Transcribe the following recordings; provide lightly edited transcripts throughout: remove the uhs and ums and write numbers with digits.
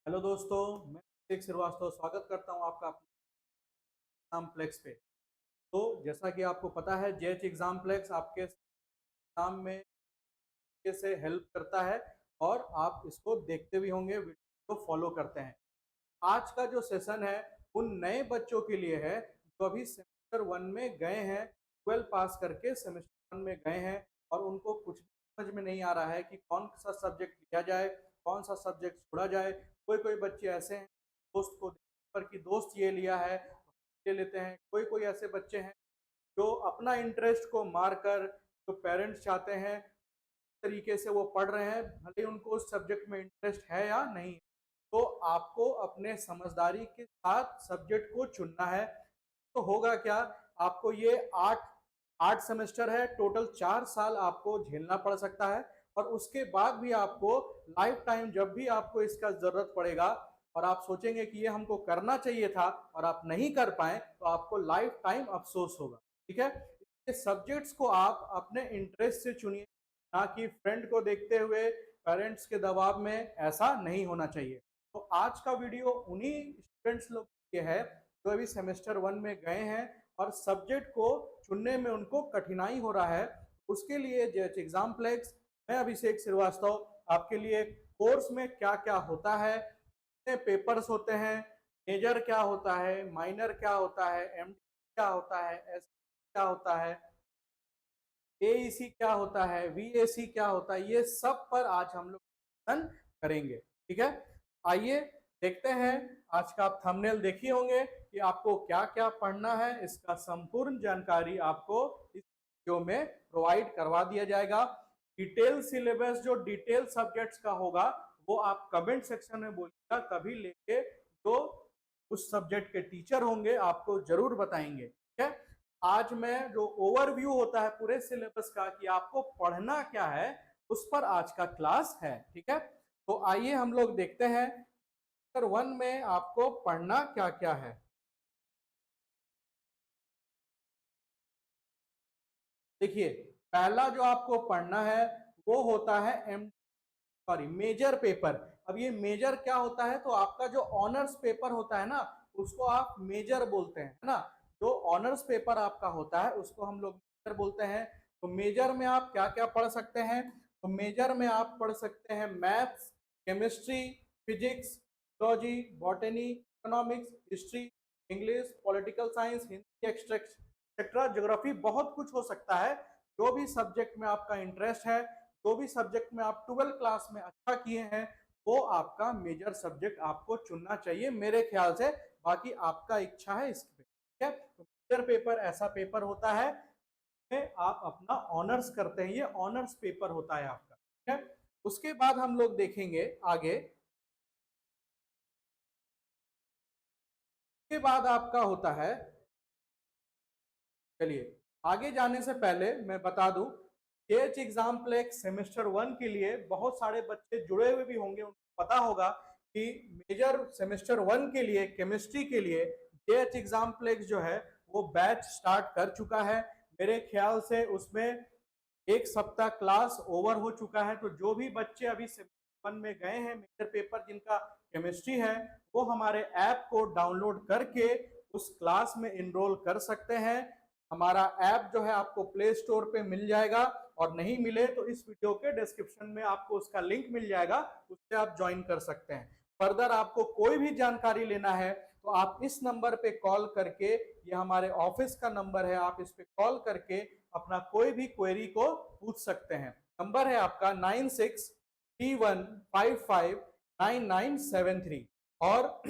Hello दोस्तों, मैं अभिषेक श्रीवास्तव स्वागत करता हूं आपका अपने एग्जाम प्लेक्स पे। तो जैसा कि आपको पता है, जेएच एग्जाम प्लेक्स आपके एग्जाम में से हेल्प करता है और आप इसको देखते भी होंगे, वीडियो को फॉलो करते हैं। आज का जो सेशन है उन नए बच्चों के लिए है जो अभी सेमेस्टर 1 में गए हैं, 12 पास करके सेमेस्टर 1 में गए हैं और उनको कुछ भी समझ में नहीं आ रहा है कि कौन सा सब्जेक्ट लिया जाए, कौन सा सब्जेक्ट छोड़ा जाए। कोई कोई बच्चे ऐसे हैं दोस्त को पर कि दोस्त ये लिया है ले लेते हैं। कोई कोई ऐसे बच्चे हैं जो अपना इंटरेस्ट को मारकर, जो पेरेंट्स चाहते हैं तरीके से वो पढ़ रहे हैं, भले ही उनको उस सब्जेक्ट में इंटरेस्ट है या नहीं। तो आपको अपने समझदारी के साथ सब्जेक्ट को चुनना है। तो होगा क्या, आपको ये 8 सेमेस्टर है, टोटल 4 साल आपको झेलना पड़ सकता है और उसके बाद भी आपको लाइफ टाइम जब भी आपको इसका जरूरत पड़ेगा और आप सोचेंगे कि ये हमको करना चाहिए था और आप नहीं कर पाए, तो आपको लाइफ टाइम अफसोस होगा। ठीक है, ये सब्जेक्ट्स को आप अपने इंटरेस्ट से चुनिए, ना कि फ्रेंड को देखते हुए, पेरेंट्स के दबाव में। ऐसा नहीं होना चाहिए। तो आज का वीडियो उन्हीं स्टूडेंट्स लोग के है जो अभी सेमेस्टर 1 में गए हैं और सब्जेक्ट को चुनने में उनको कठिनाई हो रहा है। उसके लिए जेएच एग्जाम प्लेक्स, मैं अभिषेक श्रीवास्तव आपके लिए कोर्स में क्या क्या होता है, कितने पेपर्स होते हैं, मेजर क्या होता है, माइनर क्या होता है, एमडी क्या होता है, एस क्या होता है, एईसी क्या होता है, वीएसी क्या होता है, ये सब पर आज हम लोग डिस्कशन करेंगे। ठीक है, आइए देखते हैं। आज का आप थंबनेल देखिए होंगे कि आपको क्या क्या पढ़ना है। इसका संपूर्ण जानकारी आपको इस वीडियो में प्रोवाइड करवा दिया जाएगा। डिटेल सिलेबस जो डिटेल सब्जेक्ट्स का होगा वो आप कमेंट सेक्शन में बोलिएगा, तभी लेके जो उस सब्जेक्ट के टीचर होंगे आपको जरूर बताएंगे। ठीक है, आज मैं जो ओवरव्यू होता है पूरे सिलेबस का कि आपको पढ़ना क्या है, उस पर आज का क्लास है। ठीक है, तो आइए हम लोग देखते हैं चैप्टर 1 में आपको पढ़ना क्या क्या है। देखिए, पहला जो आपको पढ़ना है वो होता है मेजर पेपर। अब ये मेजर क्या होता है, तो आपका जो ऑनर्स पेपर होता है ना, उसको आप मेजर बोलते हैं, है ना। जो ऑनर्स पेपर आपका होता है उसको हम लोग मेजर बोलते हैं। तो मेजर में आप क्या क्या पढ़ सकते हैं, तो मेजर में आप पढ़ सकते हैं maths, chemistry, physics, logy, botany, economics, history, English, political science, Hindi, etcetera, geography, बहुत कुछ हो सकता है। जो भी सब्जेक्ट में आपका इंटरेस्ट है, जो भी सब्जेक्ट में आप 12 क्लास में अच्छा किए हैं, वो आपका मेजर सब्जेक्ट आपको चुनना चाहिए मेरे ख्याल से। बाकी आपका इच्छा है इस पे। ठीक है, तो मेजर पेपर ऐसा पेपर होता है जिसमें आप अपना ऑनर्स करते हैं, ये ऑनर्स पेपर होता है आपका। ठीक है, उसके बाद हम लोग देखेंगे आगे। उसके बाद आपका होता है, चलिए आगे जाने से पहले मैं बता दूं, जेएच एग्जाम प्लेक्स सेमेस्टर 1 के लिए बहुत सारे बच्चे जुड़े हुए भी होंगे, उनको पता होगा कि मेजर सेमेस्टर 1 के लिए केमिस्ट्री के लिए जेएच एग्जाम प्लेक्स जो है वो बैच स्टार्ट कर चुका है। मेरे ख्याल से उसमें एक सप्ताह क्लास ओवर हो चुका है। तो जो भी बच्चे अभी सेमेस्टर 1 में गए हैं मेजर पेपर जिनका केमिस्ट्री है, वो हमारे ऐप को डाउनलोड करके उस क्लास में इनरोल कर सकते हैं। हमारा ऐप जो है आपको प्ले स्टोर पे मिल जाएगा, और नहीं मिले तो इस वीडियो के डिस्क्रिप्शन में आपको उसका लिंक मिल जाएगा, उससे आप ज्वाइन कर सकते हैं। फर्दर आपको कोई भी जानकारी लेना है तो आप इस नंबर पे कॉल करके, ये हमारे ऑफिस का नंबर है, आप इस पे कॉल करके अपना कोई भी क्वेरी को पूछ सकते हैं। नंबर है आपका 9631559973। और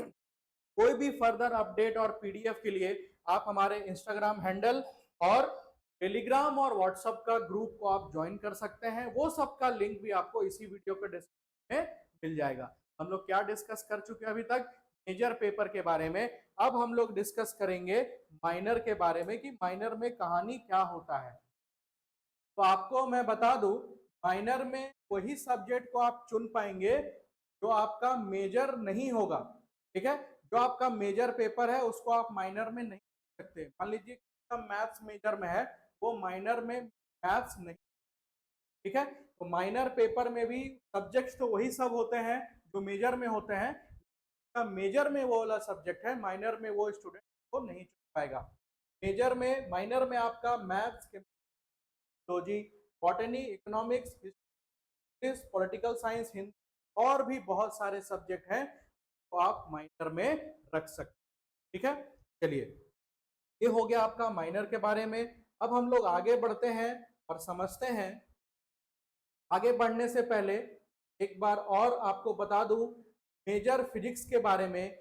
कोई भी फर्दर अपडेट और पीडीएफ के लिए आप हमारे इंस्टाग्राम हैंडल और टेलीग्राम और व्हाट्सएप का ग्रुप को आप ज्वाइन कर सकते हैं। वो सब का लिंक भी आपको इसी वीडियो के डिस्क्रिप्शन में मिल जाएगा। हम लोग क्या डिस्कस कर चुके हैं अभी तक, मेजर पेपर के बारे में। अब हम लोग डिस्कस करेंगे माइनर के बारे में कि माइनर में कहानी क्या होता है। तो आपको मैं बता दूं, माइनर में वही सब्जेक्ट को आप चुन पाएंगे जो आपका मेजर नहीं होगा। ठीक है, जो आपका मेजर पेपर है उसको आप माइनर में नहीं कर सकते। मान लीजिए मैथ्स मेजर में है, वो माइनर में मैथ्स नहीं। ठीक है, तो माइनर पेपर में भी सब्जेक्ट्स तो वही सब होते हैं जो मेजर में होते हैं, जिसका मेजर में वो वाला सब्जेक्ट है, माइनर में वो स्टूडेंट को नहीं चुन पाएगा। मेजर में, माइनर में आपका maths, chemistry, botany, economics, history, political science, Hindi और भी बहुत सारे सब्जेक्ट हैं तो आप माइनर में रख सकते हैं। ठीक है, चलिए ये हो गया आपका माइनर के बारे में। अब हम लोग आगे बढ़ते हैं और समझते हैं। आगे बढ़ने से पहले एक बार और आपको बता दूं मेजर फिजिक्स के बारे में।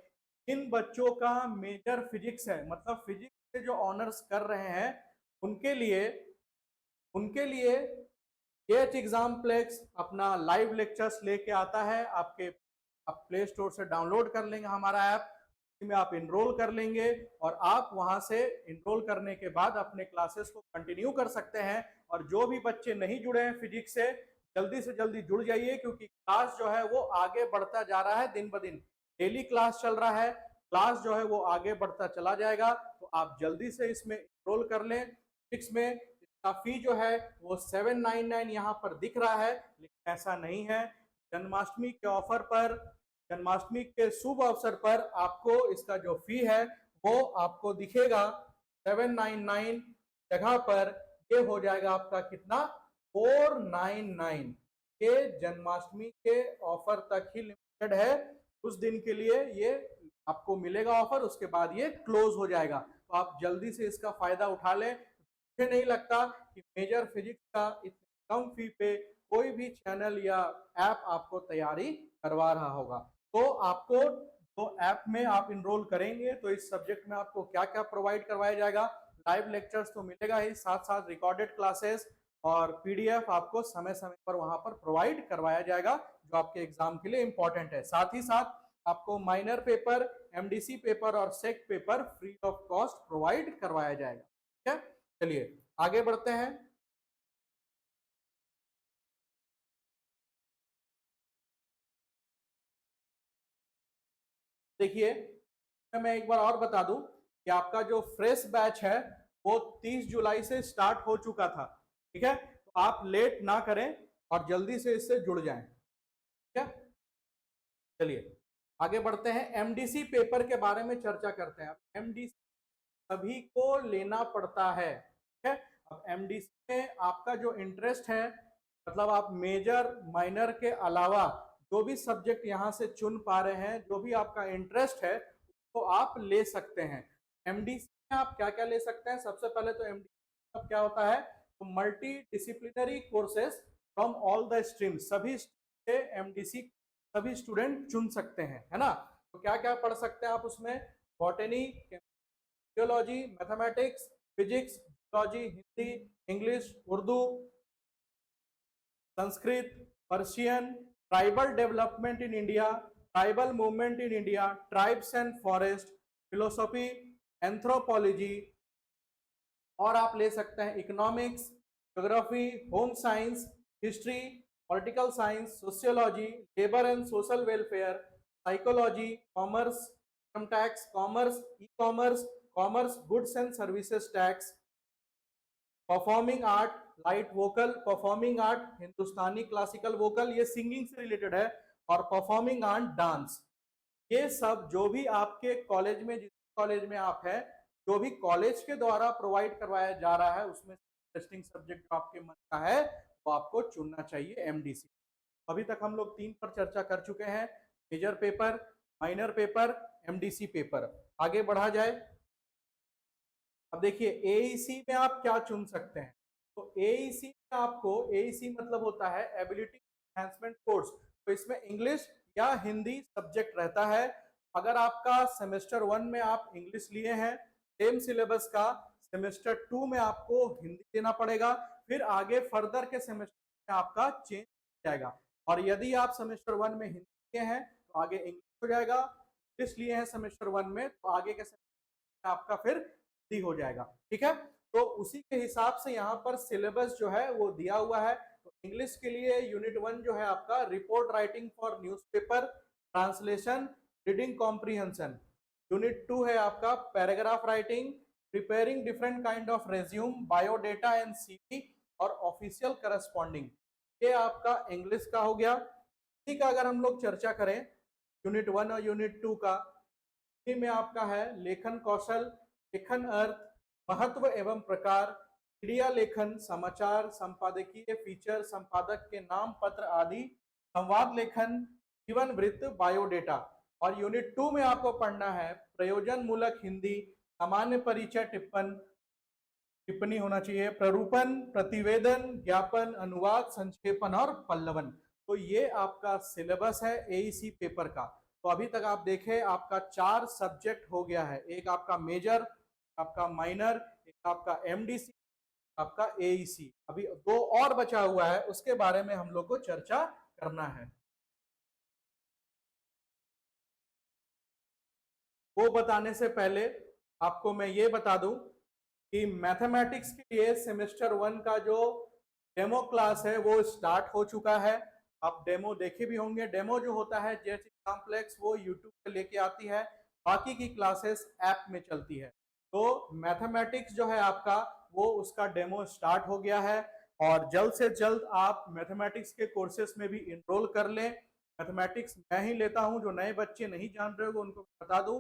इन बच्चों का मेजर फिजिक्स है, मतलब फिजिक्स से जो ऑनर्स कर रहे हैं उनके लिए एच एग्जाम्प्लेक्स अपना लाइव लेक्चर्स लेके आता है। आप प्ले स्टोर से डाउनलोड कर लेंगे हमारा ऐप, में आप इनरोल कर लेंगे और आप वहां से इनरोल करने के बाद अपने क्लासेस को कंटिन्यू कर सकते हैं। और जो भी बच्चे नहीं जुड़े हैं फिजिक्स से, जल्दी जल्दी जुड़ जाइए, क्योंकि क्लास जो है वो आगे बढ़ता जा रहा है दिन ब दिन। डेली क्लास चल रहा है, क्लास जो है वो आगे बढ़ता चला जाएगा, तो आप जल्दी से इसमें इनरोल कर लें। फिजिक्स में इसका फी जो है वो 799 यहाँ पर दिख रहा है, लेकिन ऐसा नहीं है। जन्माष्टमी के ऑफर पर, जन्माष्टमी के शुभ अवसर पर आपको इसका जो फी है वो आपको दिखेगा 799 जगह पर ये हो जाएगा आपका कितना, 499। ये जन्माष्टमी के ऑफर तक ही लिमिटेड है, उस दिन के लिए ये आपको मिलेगा ऑफर, उसके बाद ये क्लोज हो जाएगा। तो आप जल्दी से इसका फायदा उठा लें। मुझे नहीं लगता कि मेजर फिजिक्स का इतने कम फी पे कोई भी चैनल या ऐप आपको तैयारी करवा रहा होगा। तो आपको जो ऐप में आप इनरोल करेंगे तो इस सब्जेक्ट में आपको क्या क्या प्रोवाइड करवाया जाएगा, लाइव लेक्चर्स तो मिलेगा ही, साथ साथ रिकॉर्डेड क्लासेस और पीडीएफ आपको समय समय पर वहां पर प्रोवाइड करवाया जाएगा, जो आपके एग्जाम के लिए इंपॉर्टेंट है। साथ ही साथ आपको माइनर पेपर, एमडीसी पेपर और सेक paper free of cost provide करवाया जाएगा। ठीक है, चलिए आगे बढ़ते हैं। देखिए मैं एक बार और बता दूं कि आपका जो फ्रेश बैच है वो 30 जुलाई से स्टार्ट हो चुका था। ठीक है, तो आप लेट ना करें और जल्दी से इससे जुड़ जाएं। ठीक है, चलिए आगे बढ़ते हैं। एमडीसी पेपर के बारे में चर्चा करते हैं। एमडीसी सभी को लेना पड़ता है। ठीक है, अब एमडीसी में आपका जो इंटरेस्ट है, मतलब आप मेजर माइनर के अलावा जो भी सब्जेक्ट यहाँ से चुन पा रहे हैं, जो भी आपका इंटरेस्ट है तो आप ले सकते हैं। एमडीसी में आप क्या क्या ले सकते हैं, सबसे पहले तो एमडीसी क्या होता है, तो multi disciplinary courses from all the stream. सभी एमडीसी सभी स्टूडेंट चुन सकते हैं, है ना। तो क्या क्या पढ़ सकते हैं आप उसमें, botany, geology, mathematics, physics, geology, Hindi, English, Urdu, Sanskrit, Persian, tribal development in India, tribal movement in India, tribes and forest, philosophy, anthropology, और आप ले सकते हैं economics, geography, home science, history, political science, sociology, labour and social welfare, psychology, commerce, income tax, commerce, e commerce, commerce goods and services tax, performing art, light vocal, performing art, Hindustani classical vocal, ये singing से related है, और performing art dance. ये सब जो भी आपके college में, जिस कॉलेज में आप हैं, जो भी कॉलेज के द्वारा प्रोवाइड करवाया जा रहा है, उसमें इंटरेस्टिंग सब्जेक्ट जो आपके मन का है वो आपको चुनना चाहिए एमडीसी। अभी तक हम लोग 3 पर चर्चा कर चुके हैं, major paper, minor paper, MDC paper. आगे बढ़ा जाए। अब देखिए एईसी में आप क्या चुन सकते हैं। तो एईसी में आपको, एईसी मतलब होता है एबिलिटी एनहांसमेंट कोर्स, तो इसमें इंग्लिश या हिंदी सब्जेक्ट रहता है। अगर आपका सेमेस्टर 1 में आप इंग्लिश लिए हैं, सेम सिलेबस का सेमेस्टर 2 में आपको हिंदी देना पड़ेगा, फिर आगे फर्दर के सेमेस्टर में आपका चेंज हो जाएगा। और यदि आप सेमेस्टर 1 में हिंदी लिए हैं तो आगे इंग्लिश हो जाएगा, इंग्लिश लिए हैं सेमेस्टर 1 में तो आगे के सेमेस्टर में आपका फिर हो जाएगा। ठीक है, तो उसी के हिसाब से यहाँ पर सिलेबस जो है वो दिया हुआ है। तो इंग्लिश के लिए यूनिट 1 जो है आपका report writing for newspaper, translation, reading comprehension. Unit 2 है आपका paragraph writing, preparing different kind of resume, biodata and CV और ऑफिशियल करस्पॉन्डिंग। ये आपका इंग्लिश का हो गया। इसी का अगर हम लोग चर्चा करें, यूनिट 1 और यूनिट 2 का। हिंदी में आपका है लेखन कौशल, लेखन अर्थ, महत्व एवं प्रकार, मीडिया लेखन, समाचार, संपादकीय, फीचर, संपादक के नाम पत्र आदि, संवाद लेखन, जीवन वृत्त, बायोडेटा। और यूनिट 2 में आपको पढ़ना है प्रयोजन मूलक हिंदी, सामान्य परिचय, टिप्पणी होना चाहिए, प्ररूपण, प्रतिवेदन, ज्ञापन, अनुवाद, संक्षेपण और पल्लवन। तो ये आपका सिलेबस है एईसी पेपर का। तो अभी तक आप देखें आपका 4 सब्जेक्ट हो गया है, एक आपका मेजर, आपका माइनर, एक आपका एमडीसी, आपका एईसी। अभी 2 और बचा हुआ है, उसके बारे में हम लोग को चर्चा करना है। वो बताने से पहले आपको मैं ये बता दूं कि मैथमेटिक्स के लिए सेमेस्टर 1 का जो डेमो क्लास है वो स्टार्ट हो चुका है। आप डेमो देखे भी होंगे। डेमो जो होता है जैसे कॉम्प्लेक्स वो यूट्यूब पे लेके आती है, बाकी की क्लासेस ऐप में चलती है। तो मैथमेटिक्स जो है आपका वो उसका डेमो स्टार्ट हो गया है और जल्द से जल्द आप मैथमेटिक्स के कोर्सेस में भी इनरोल कर लें। मैथमेटिक्स मैं ही लेता हूं, जो नए बच्चे नहीं जान रहे हो उनको बता दूं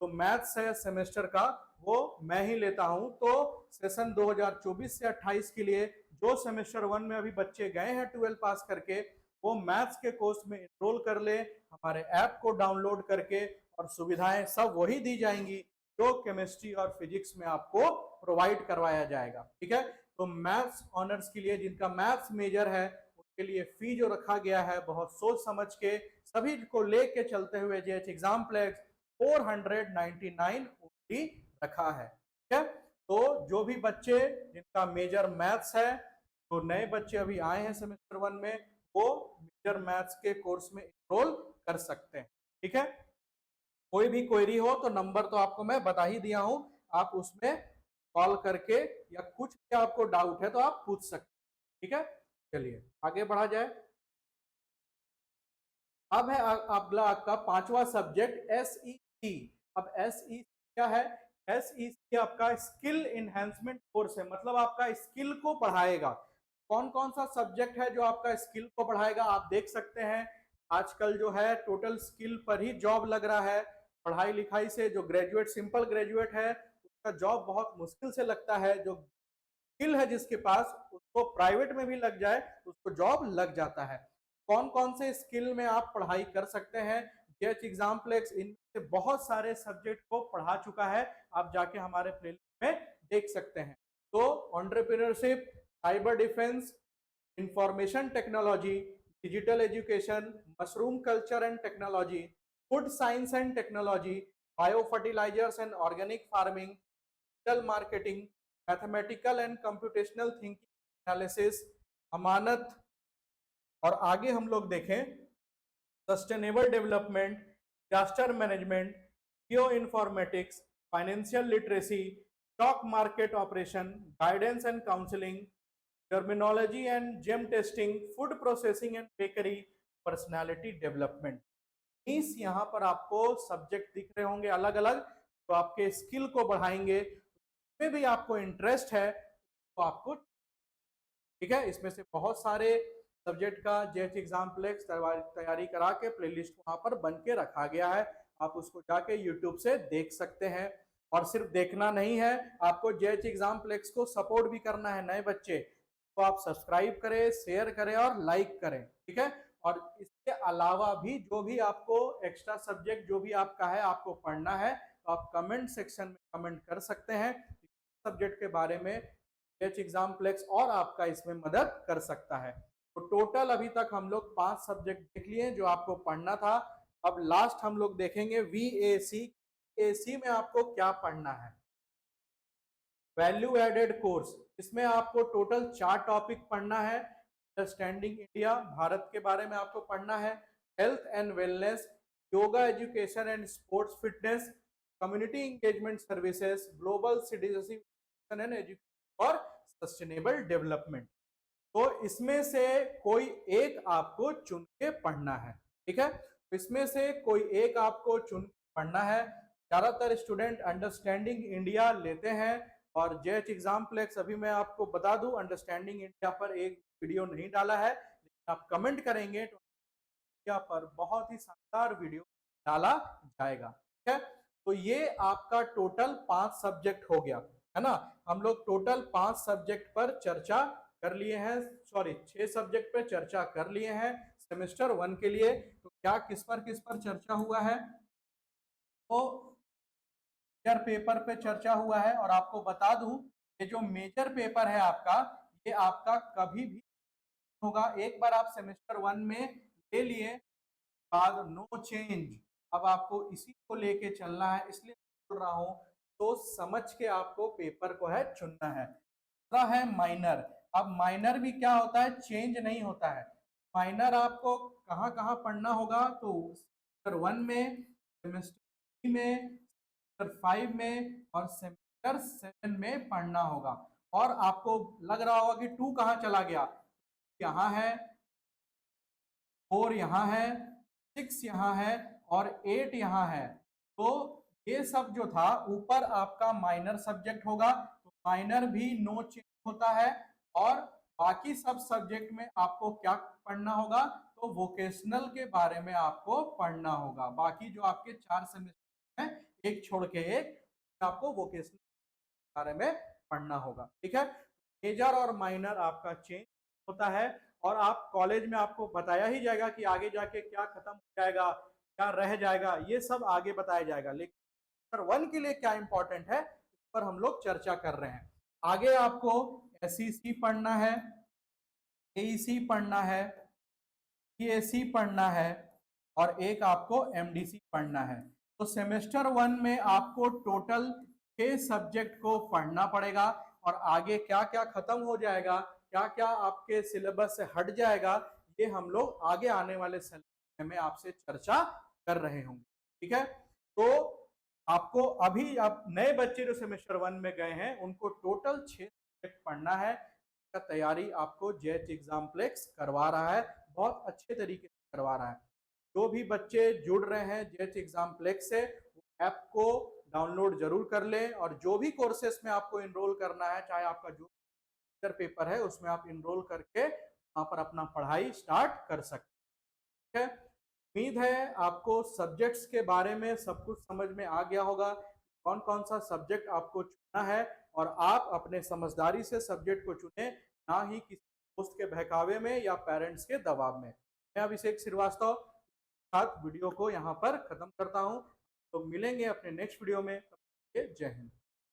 तो मैथ्स है सेमेस्टर का वो मैं ही लेता हूं। तो सेशन 2024 से 28 के लिए जो सेमेस्टर 1 में अभी बच्चे गए हैं 12 पास करके वो मैथ्स के कोर्स में एनरोल कर ले, हमारे ऐप को डाउनलोड करके, और सुविधाएं सब वही दी जाएंगी जो केमिस्ट्री और फिजिक्स में आपको प्रोवाइड करवाया जाएगा। ठीक है, तो मैथ्स ऑनर्स के लिए जिनका मैथ्स मेजर है उनके लिए फी जो रखा गया है बहुत सोच समझ के सभी को लेके चलते हुए जेएच एग्जाम प्लेक्स 499 ओनली रखा है। ठीक है, तो जो भी बच्चे जिनका मेजर मैथ्स है, तो नए बच्चे अभी आए हैं सेमेस्टर 1 में, वो मेजर मैथ्स के कोर्स में एनरोल कर सकते हैं। ठीक है, कोई भी क्वेरी हो तो नंबर तो आपको मैं बता ही दिया हूं, आप उसमें कॉल करके या कुछ भी आपको डाउट है तो आप पूछ सकते हैं। ठीक है, चलिए आगे बढ़ा जाए। अब है अगला आपका 5वां सब्जेक्ट एसईसी। अब एसईसी क्या है? एसईसी आपका स्किल इनहेंसमेंट कोर्स है, मतलब आपका स्किल को पढ़ाएगा। कौन कौन सा सब्जेक्ट है जो आपका स्किल को पढ़ाएगा? आप देख सकते हैं आजकल जो है टोटल स्किल पर ही जॉब लग रहा है। पढ़ाई लिखाई से जो ग्रेजुएट, सिंपल ग्रेजुएट है उसका जॉब बहुत मुश्किल से लगता है। जो स्किल है जिसके पास उसको प्राइवेट में भी लग जाए उसको जॉब लग जाता है। कौन कौन से स्किल में आप पढ़ाई कर सकते हैं? जेएच एग्जाम्प्लेक्स इनसे बहुत सारे सब्जेक्ट को पढ़ा चुका है, आप जाके हमारे प्लेलिस्ट में देख सकते हैं। तो entrepreneurship, cyber defence, information technology, digital education, mushroom culture and technology, food science and technology, bio fertilisers and organic farming, digital marketing, mathematical and computational thinking analysis, अमानत, और आगे हम लोग देखें sustainable development, disaster management, geo informatics, financial literacy, stock market operation, guidance and counselling, terminology and gem testing, food processing and bakery, personality development. इस यहाँ पर आपको सब्जेक्ट दिख रहे होंगे अलग अलग, तो आपके स्किल को बढ़ाएंगे। इसमें भी आपको इंटरेस्ट है तो आपको, ठीक है, इसमें से बहुत सारे सब्जेक्ट का जेएच एग्जाम्प्लेक्स तैयारी करा के प्लेलिस्ट वहां पर बन के रखा गया है, आप उसको जाके यूट्यूब से देख सकते हैं। और सिर्फ देखना नहीं है, आपको जेएच एग्जाम्प्लेक्स को सपोर्ट भी करना है। नए बच्चे तो आप सब्सक्राइब करें, शेयर करें और लाइक करें। ठीक है, और इसके अलावा भी जो भी आपको एक्स्ट्रा सब्जेक्ट जो भी आपका है आपको पढ़ना है तो आप कमेंट सेक्शन में कमेंट कर सकते हैं सब्जेक्ट के बारे में। जेएच एग्जाम्प्लेक्स और आपका इसमें मदद कर सकता है। तो टोटल अभी तक हम लोग 5 सब्जेक्ट देख लिए जो आपको पढ़ना था। अब लास्ट हम लोग देखेंगे वीएसी। एसी में आपको क्या पढ़ना है? Value added course. इसमें आपको टोटल 4 टॉपिक पढ़ना है। अंडरस्टैंडिंग इंडिया, भारत के बारे में आपको पढ़ना है। Health and wellness, yoga education and sports fitness, community engagement services, global citizenship and education और सस्टेनेबल डेवलपमेंट। तो इसमें से कोई एक आपको चुन के पढ़ना है। ठीक है, तो इसमें से कोई एक आपको चुन के पढ़ना है। ज्यादातर स्टूडेंट अंडरस्टैंडिंग इंडिया लेते हैं और जेएच एग्जाम्प्लेक्स अभी मैं आपको बता दूं अंडरस्टैंडिंग इंडिया पर एक वीडियो नहीं डाला है, लेकिन आप कमेंट करेंगे तो इंडिया पर बहुत ही शानदार वीडियो डाला जाएगा। ठीक है, तो ये आपका टोटल 5 सब्जेक्ट हो गया, है ना। हम लोग टोटल 5 सब्जेक्ट पर चर्चा कर लिए हैं, सॉरी 6 सब्जेक्ट पर चर्चा कर लिए हैं सेमेस्टर 1 के लिए। तो क्या किस पर चर्चा हुआ है, तो मेजर पेपर पे चर्चा हुआ है। और आपको बता दूं, ये जो मेजर पेपर है आपका, ये आपका कभी भी होगा। एक बार आप सेमेस्टर 1 में ले लिए, बाद नो चेंज, अब आपको इसी को लेके चलना है, इसलिए बोल रहा हूं तो समझ के आपको पेपर को है चुनना है। दूसरा है माइनर। अब माइनर भी क्या होता है, चेंज नहीं होता है। माइनर आपको कहाँ कहाँ पढ़ना होगा, तो सेमेस्टर 1 में, सेमेस्टर 3 में, सेमेस्टर 5 में और सेमेस्टर 7 में पढ़ना होगा। और आपको लग रहा होगा कि 2 कहाँ चला गया, यहाँ है, 4 यहाँ है, 6 यहाँ है और 8 यहाँ है। तो ये सब जो था ऊपर आपका माइनर सब्जेक्ट होगा, तो माइनर भी नो चेंज होता है। और बाकी सब सब्जेक्ट में आपको क्या पढ़ना होगा, तो वोकेशनल के बारे में आपको पढ़ना होगा। बाकी जो आपके 4 सेमेस्टर हैं, एक छोड़ के एक, आपको वोकेशनल के बारे में पढ़ना होगा। ठीक है, मेजर और माइनर आपका चेंज होता है। और आप कॉलेज में आपको बताया ही जाएगा कि आगे जाके क्या खत्म हो जाएगा, क्या रह जाएगा, ये सब आगे बताया जाएगा। लेकिन सेमेस्टर 1 के लिए क्या इंपॉर्टेंट है, इस पर हम लोग चर्चा कर रहे हैं। आगे आपको एसईसी पढ़ना है, एईसी पढ़ना है, पीएसी पढ़ना है और एक आपको एमडीसी पढ़ना है। तो सेमेस्टर 1 में आपको टोटल 6 सब्जेक्ट को पढ़ना पड़ेगा। और आगे क्या क्या खत्म हो जाएगा, क्या क्या आपके सिलेबस से हट जाएगा, ये हम लोग आगे आने वाले समय में आपसे चर्चा कर रहे होंगे। ठीक है, तो आपको अभी आप नए बच्चे जो सेमेस्टर 1 में गए हैं, उनको टोटल 6 सब्जेक्ट पढ़ना है। का तैयारी आपको जेएच एग्जाम्प्लेक्स करवा रहा है, बहुत अच्छे तरीके से करवा रहा है। जो भी बच्चे जुड़ रहे हैं जेएच एग्जाम्प्लेक्स से, ऐप को डाउनलोड जरूर कर लें। और जो भी कोर्सेस में आपको इनरोल करना है, चाहे आपका जो पेपर है उसमें आप इनरोल करके वहां पर अपना पढ़ाई स्टार्ट कर सकते हैं। उम्मीद है आपको सब्जेक्ट्स के बारे में सब कुछ समझ में आ गया होगा, कौन कौन सा सब्जेक्ट आपको चुनना है। और आप अपने समझदारी से सब्जेक्ट को चुने, ना ही किसी दोस्त के बहकावे में या पेरेंट्स के दबाव में। मैं अभिषेक श्रीवास्तव साथ वीडियो को यहाँ पर खत्म करता हूँ। तो मिलेंगे अपने नेक्स्ट वीडियो में। जय हिंद।